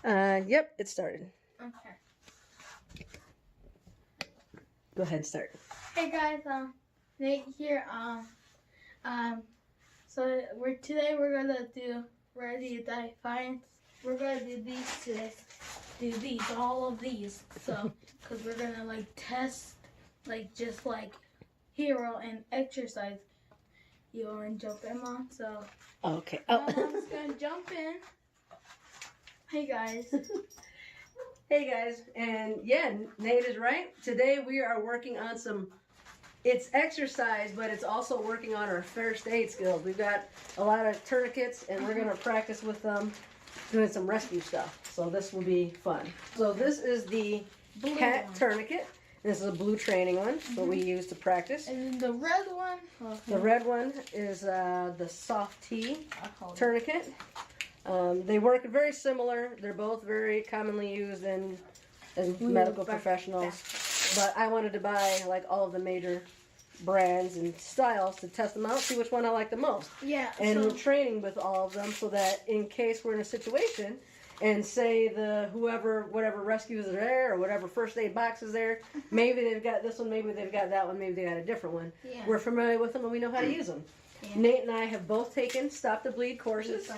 Yep, it started. Okay. Go ahead, start. Hey guys, Nate here. So today we're gonna do ready defiance. We're gonna do these today. All of these. So, cause we're gonna like test, like just like hero and exercise. You want to jump in, Mom? So. Okay. Mom's gonna jump in. Hey guys. Hey guys, and yeah, Nate is right. Today we are working on it's exercise, but it's also working on our first aid skills. We've got a lot of tourniquets, and we're gonna practice with them doing some rescue stuff. So this will be fun. So this is the Blue cat one. tourniquet. This is a blue training one, what we use to practice. And then the red one. The red one is the soft T tourniquet. They work very similar. They're both very commonly used in medical professionals. But I wanted to buy like all of the major brands and styles to test them out, see which one I like the most. Yeah. And we're training with all of them so that in case we're in a situation and say whatever rescue is there or whatever first aid box is there, maybe they've got this one, maybe they've got that one, maybe they got a different one. Yeah. We're familiar with them and we know how to use them. Yeah. Nate and I have both taken Stop the Bleed courses.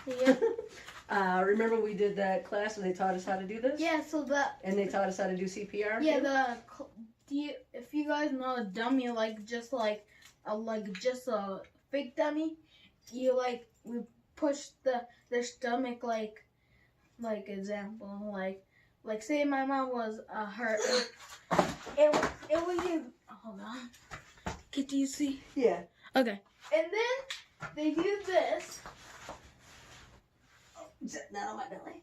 Yeah. Remember we did that class where they taught us how to do this? Yeah. So that. And they taught us how to do CPR? Yeah. If you guys know a dummy, just a fake dummy, we push their stomach like example like say my mom was hurt. It would give. Hold on. Do you see? Yeah. Okay. And then they do this. Not on my belly.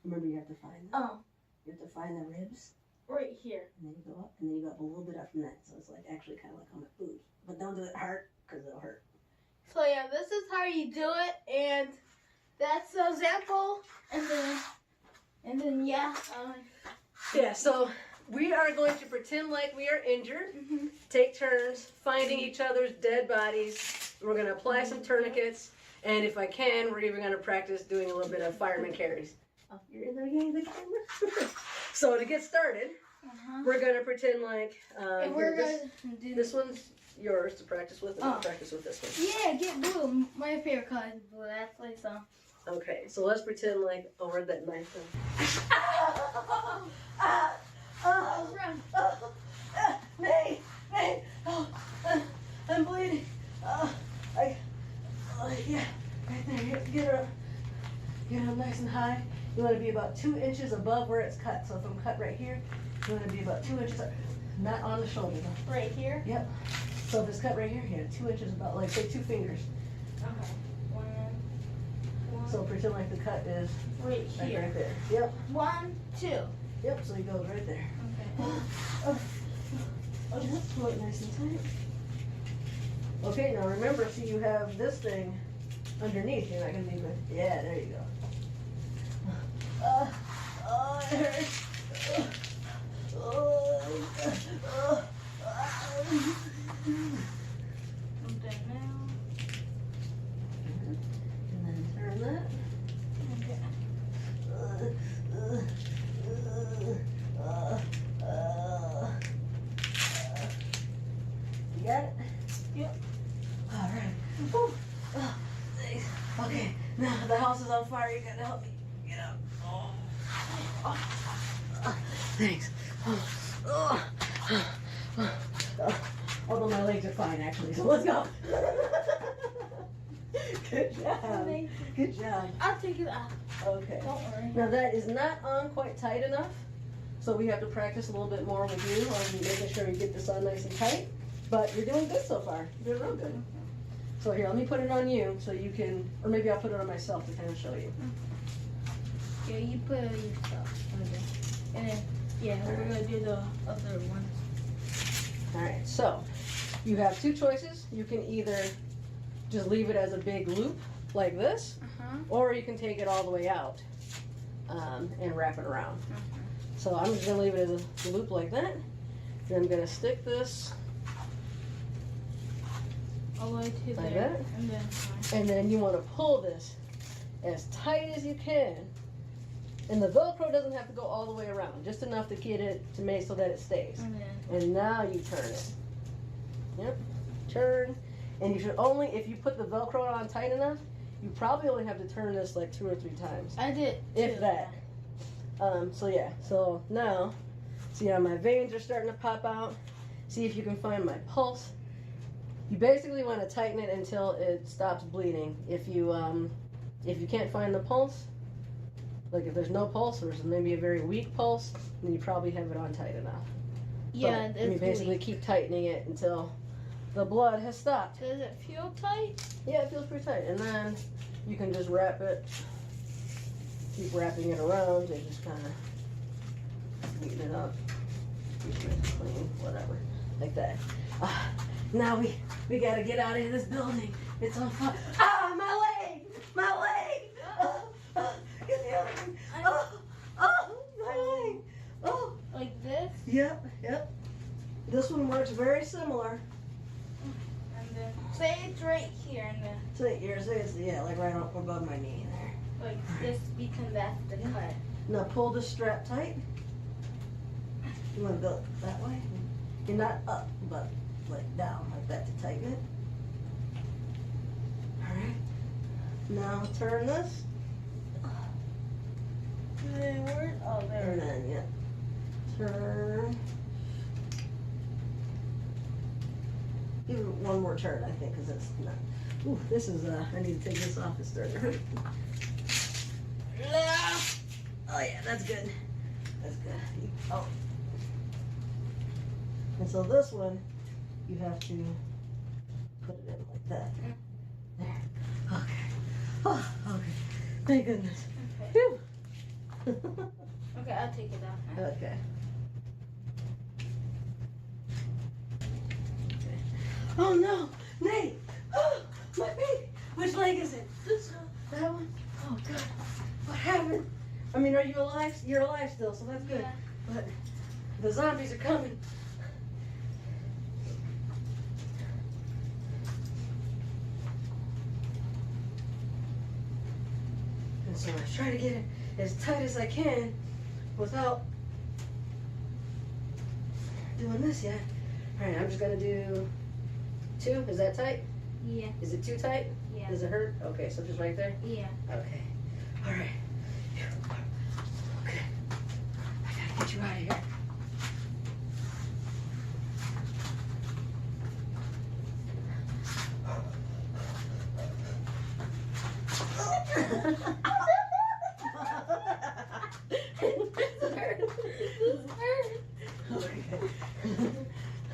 Remember, you have to find them. Oh. You have to find the ribs. Right here. And then you go up, and then you go up a little bit up from that. So it's like actually kind of like on my boobs. But don't do it hard, because it'll hurt. So yeah, this is how you do it, and that's the example. And then yeah. Yeah. So we are going to pretend like we are injured. Take turns finding each other's dead bodies. We're going to apply some tourniquets. And if I can, we're even going to practice doing a little bit of fireman carries. Oh, you're in there getting the camera? So to get started, we're going to pretend like and we're going to do this one's yours to practice with, and I'll practice with this one. Yeah, get blue. My favorite color is blue. That's like so. Okay, so let's pretend like, where'd that knife go? Run. Nate, I'm bleeding. Yeah, right there. Get her up. Get her up nice and high. You want to be about 2 inches above where it's cut. So if I'm cut right here, you want to be about 2 inches up. Not on the shoulder though. Right here? Yep. So if it's cut right here, yeah, 2 inches about, like say 2 fingers. Okay. One. So pretend like the cut is right here. Right there. Yep. 1, 2. Yep, so he goes right there. Okay. Just pull it nice and tight. Okay, now remember, see you have this thing underneath. You're not going to be good. Yeah, there you go. It hurts. I'm done now. And then turn that. You got it? Yep. All right. Thanks. Okay, now the house is on fire. You gotta help me get up. Thanks. Although my legs are fine, actually, so let's go. Good job. Good job. I'll take it off. Okay. Don't worry. Now that is not on quite tight enough, so we have to practice a little bit more with you on making sure you get this on nice and tight. But you're doing good so far. You're doing real good. So here, let me put it on you so you can, or maybe I'll put it on myself to kind of show you. Yeah, you put it on yourself. Okay. And then, yeah, we're going to do the other one. All right, so you have 2 choices. You can either just leave it as a big loop like this, or you can take it all the way out and wrap it around. So I'm just going to leave it as a loop like that. Then I'm going to stick this all the way to like there. that. And then And then you want to pull this as tight as you can. And the Velcro doesn't have to go all the way around, just enough to get it to make so that it stays. And now you turn it. Yep, turn. And you should only, if you put the Velcro on tight enough, you probably only have to turn this like 2 or 3 times. I did. If that. So yeah, so now, see how my veins are starting to pop out. See if you can find my pulse. You basically want to tighten it until it stops bleeding. If you can't find the pulse, like if there's no pulse or maybe a very weak pulse, then you probably have it on tight enough. Yeah, but you basically keep tightening it until the blood has stopped. Does it feel tight? Yeah, it feels pretty tight. And then you can just wrap it, keep wrapping it around and just kind of neaten it up, keep it clean, whatever, like that. Now we gotta get out of this building. It's on fire. Ah, my leg! My leg! Get the other one. My leg! Oh! Like this? Yep. This one works very similar. And then say it's right here and then Say it's like right up above my knee there. like this because that's the cut. Now pull the strap tight. You want to go that way? You're not up, but like down like that to tighten it. Alright. Now turn this. Oh, there. And then, yeah. Turn. Give it one more turn, I think, because it's not. Ooh, this is, I need to take this off. It's starting to hurt. Oh, yeah, that's good. That's good. Oh. And so this one, you have to put it in like that. There. Okay. Oh, okay. Thank goodness. Okay. Phew. Okay, I'll take it off now. Okay. Oh no, Nate! Oh, my baby! Which leg is it? This one? That one? Oh God! What happened? I mean, are you alive? You're alive still, so that's good. Yeah. But the zombies are coming. And so I try to get it as tight as I can without doing this yet. All right, I'm just gonna do 2. Is that tight? Yeah. Is it too tight? Yeah. Does it hurt? Okay, so just right there? Yeah. Okay. All right. Okay. I gotta get you out of here.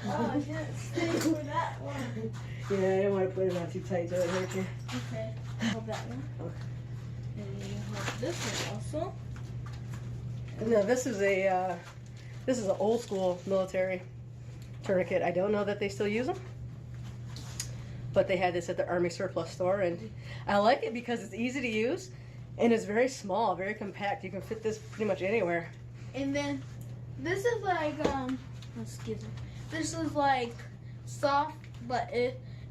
Oh, I can't stay for that one. Yeah, I didn't want to put it on too tight so it hurt you. Okay. Hold that one. Okay. And then you hold this one also. No, this is an old school military tourniquet. I don't know that they still use them, but they had this at the Army surplus store, and I like it because it's easy to use, and it's very small, very compact. You can fit this pretty much anywhere. And then this is like excuse me. This is like soft, but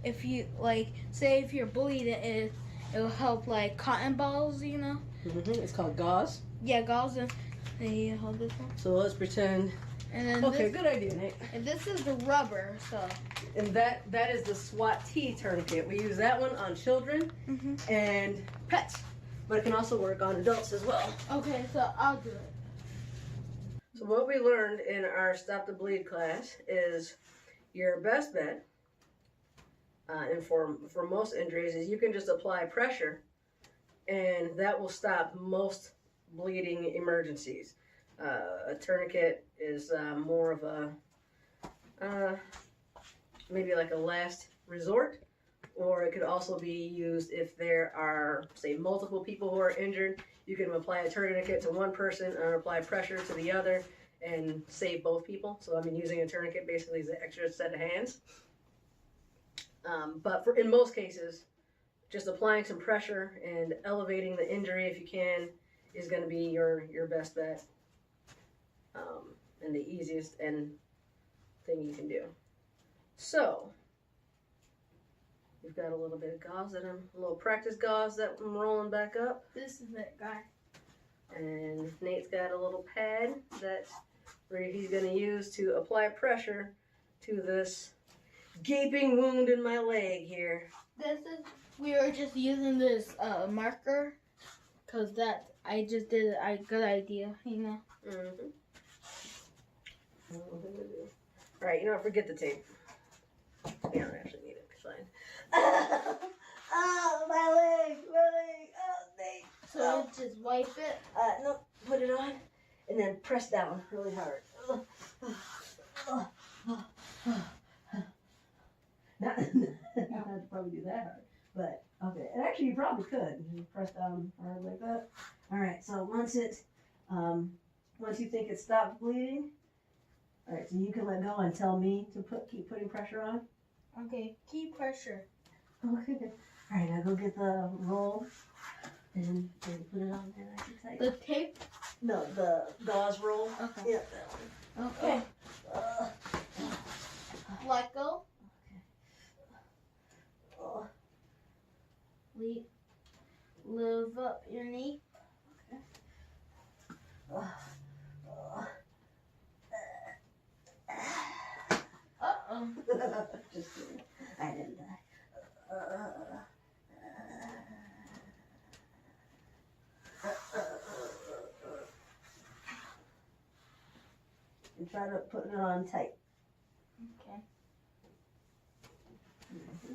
if you like say if you're bleeding, it will help like cotton balls, you know. It's called gauze. Yeah, gauze. And you hold this one. So let's pretend. And then Okay, this, good idea, Nate. and this is the rubber, so. And that is the SWAT T tourniquet. We use that one on children and pets, but it can also work on adults as well. Okay, so I'll do it. So what we learned in our Stop the Bleed class is your best bet, and for most injuries, is you can just apply pressure, and that will stop most bleeding emergencies. A tourniquet is more of a maybe like a last resort, or it could also be used if there are, say, multiple people who are injured. You can apply a tourniquet to one person and apply pressure to the other and save both people. So I mean, using a tourniquet basically is an extra set of hands. But in most cases, just applying some pressure and elevating the injury if you can is going to be your best bet, and the easiest thing you can do. So We've got a little bit of gauze a little practice gauze that I'm rolling back up. This is it, guys. And Nate's got a little pad that he's going to use to apply pressure to this gaping wound in my leg here. We were just using this marker because I just did a good idea, you know. Mm-hmm. All right, you know what? Forget the tape. You don't actually need it. It's fine. Oh, my leg. Oh, Nate. So just wipe it. No, put it on and then press down really hard. Not I'd probably do that hard, but okay. And actually, you probably could. You press down hard like that. All right. So once you think it stopped bleeding, all right. So you can let go and tell me to keep putting pressure on. Okay, keep pressure. Okay. All right. Now go get the roll and put it on there nice and tight. The tape. No, the gauze roll. Okay. Yeah, that one. Okay. Let go. Oh. Lift up your knee. Okay. Uh-oh. Just kidding. I didn't die. And try to put it on tight. Okay. Mm-hmm.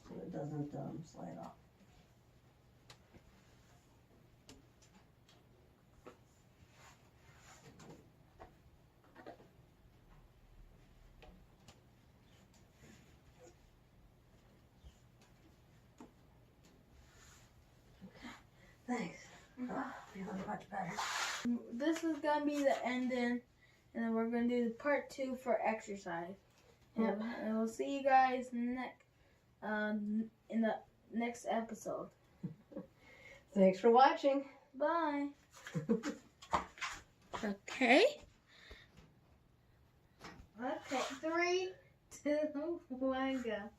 So it doesn't slide off. Thanks. Oh, feeling much better. This is gonna be the ending, and then we're gonna do part 2 for exercise. Yep. And we'll see you guys in the next episode. Thanks for watching. Bye. Okay. Okay. 3, 2, 1, go.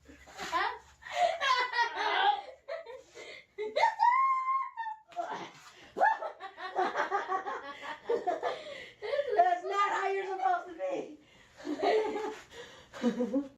That's not how you're supposed to be.